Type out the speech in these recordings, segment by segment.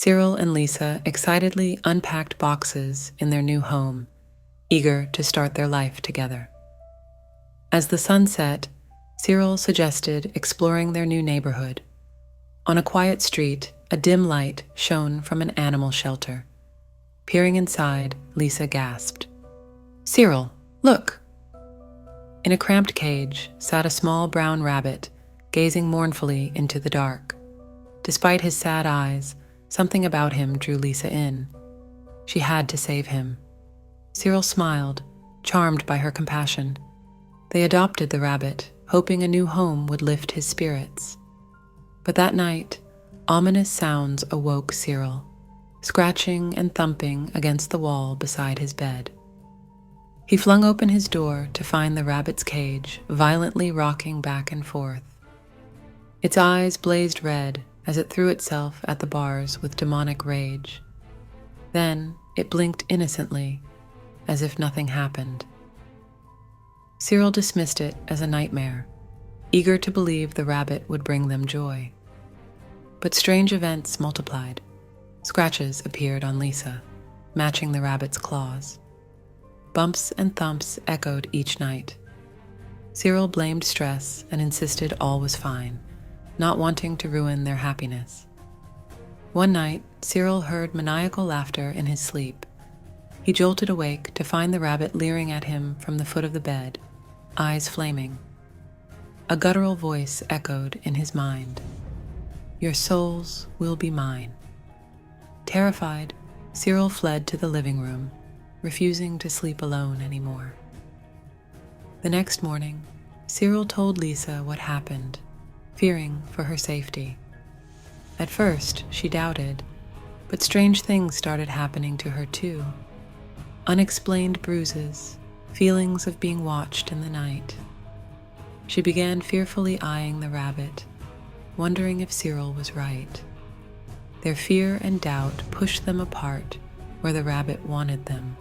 Cyril and Lisa excitedly unpacked boxes in their new home, eager to start their life together. As the sun set, Cyril suggested exploring their new neighborhood. On a quiet street, a dim light shone from an animal shelter. Peering inside, Lisa gasped, "Cyril, look!" In a cramped cage sat a small brown rabbit, gazing mournfully into the dark. Despite his sad eyes, something about him drew Lisa in. She had to save him. Cyril smiled, charmed by her compassion. They adopted the rabbit, hoping a new home would lift his spirits. But that night, ominous sounds awoke Cyril, scratching and thumping against the wall beside his bed. He flung open his door to find the rabbit's cage violently rocking back and forth. Its eyes blazed red as it threw itself at the bars with demonic rage. Then it blinked innocently, as if nothing happened. Cyril dismissed it as a nightmare, eager to believe the rabbit would bring them joy. But strange events multiplied. Scratches appeared on Lisa, matching the rabbit's claws. Bumps and thumps echoed each night. Cyril blamed stress and insisted all was fine, not wanting to ruin their happiness. One night, Cyril heard maniacal laughter in his sleep. He jolted awake to find the rabbit leering at him from the foot of the bed, eyes flaming. A guttural voice echoed in his mind, "Your souls will be mine." Terrified, Cyril fled to the living room, refusing to sleep alone anymore. The next morning, Cyril told Lisa what happened, fearing for her safety. At first, she doubted, but strange things started happening to her too. Unexplained bruises, feelings of being watched in the night. She began fearfully eyeing the rabbit, wondering if Cyril was right. Their fear and doubt pushed them apart where the rabbit wanted them.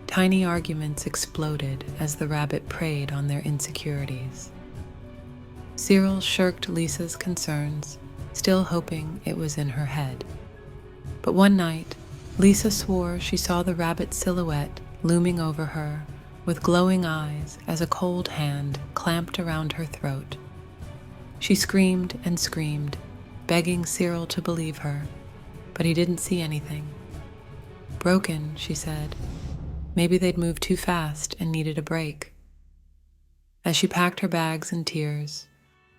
Tiny arguments exploded as the rabbit preyed on their insecurities. Cyril shirked Lisa's concerns, still hoping it was in her head. But one night, Lisa swore she saw the rabbit's silhouette looming over her with glowing eyes as a cold hand clamped around her throat. She screamed and screamed, begging Cyril to believe her, but he didn't see anything. "Broken," she said. Maybe they'd moved too fast and needed a break. As she packed her bags in tears,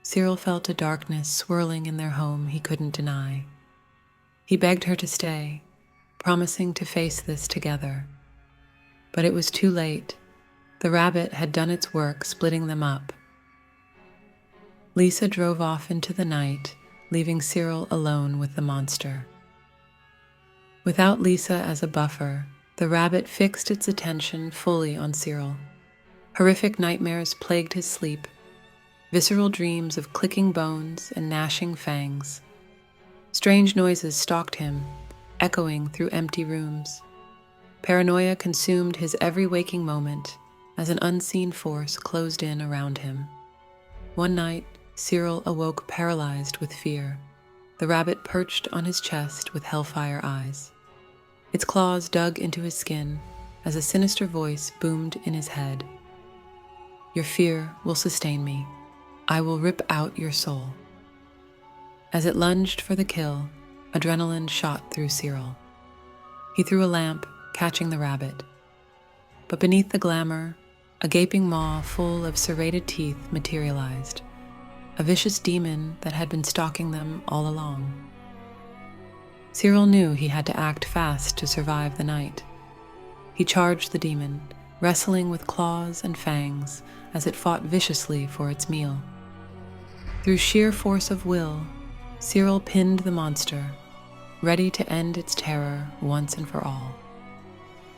Cyril felt a darkness swirling in their home he couldn't deny. He begged her to stay, promising to face this together. But it was too late. The rabbit had done its work splitting them up. Lisa drove off into the night, leaving Cyril alone with the monster. Without Lisa as a buffer, the rabbit fixed its attention fully on Cyril. Horrific nightmares plagued his sleep, visceral dreams of clicking bones and gnashing fangs. Strange noises stalked him, echoing through empty rooms. Paranoia consumed his every waking moment as an unseen force closed in around him. One night, Cyril awoke paralyzed with fear, the rabbit perched on his chest with hellfire eyes. Its claws dug into his skin as a sinister voice boomed in his head. "Your fear will sustain me. I will rip out your soul." As it lunged for the kill, adrenaline shot through Cyril. He threw a lamp, catching the rabbit. But beneath the glamour, a gaping maw full of serrated teeth materialized, a vicious demon that had been stalking them all along. Cyril knew he had to act fast to survive the night. He charged the demon, wrestling with claws and fangs as it fought viciously for its meal. Through sheer force of will, Cyril pinned the monster, ready to end its terror once and for all.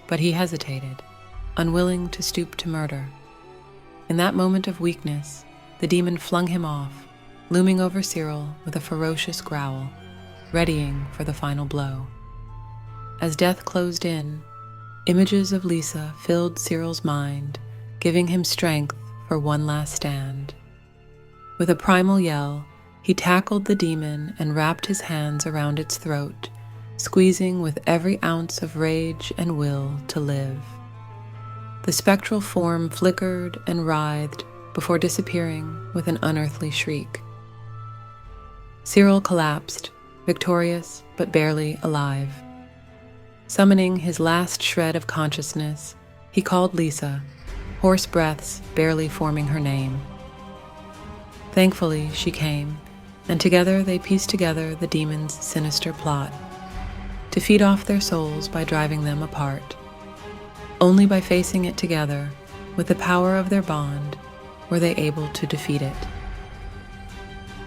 But he hesitated, unwilling to stoop to murder. In that moment of weakness, the demon flung him off, looming over Cyril with a ferocious growl, readying for the final blow. As death closed in, images of Lisa filled Cyril's mind, giving him strength for one last stand. With a primal yell, he tackled the demon and wrapped his hands around its throat, squeezing with every ounce of rage and will to live. The spectral form flickered and writhed before disappearing with an unearthly shriek. Cyril collapsed, victorious but barely alive. Summoning his last shred of consciousness, he called Lisa, hoarse breaths barely forming her name. Thankfully, she came, and together they pieced together the demon's sinister plot, to feed off their souls by driving them apart. Only by facing it together, with the power of their bond, were they able to defeat it.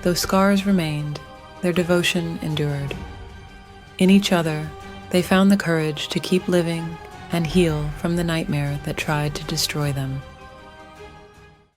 Though scars remained, their devotion endured. In each other, they found the courage to keep living and heal from the nightmare that tried to destroy them.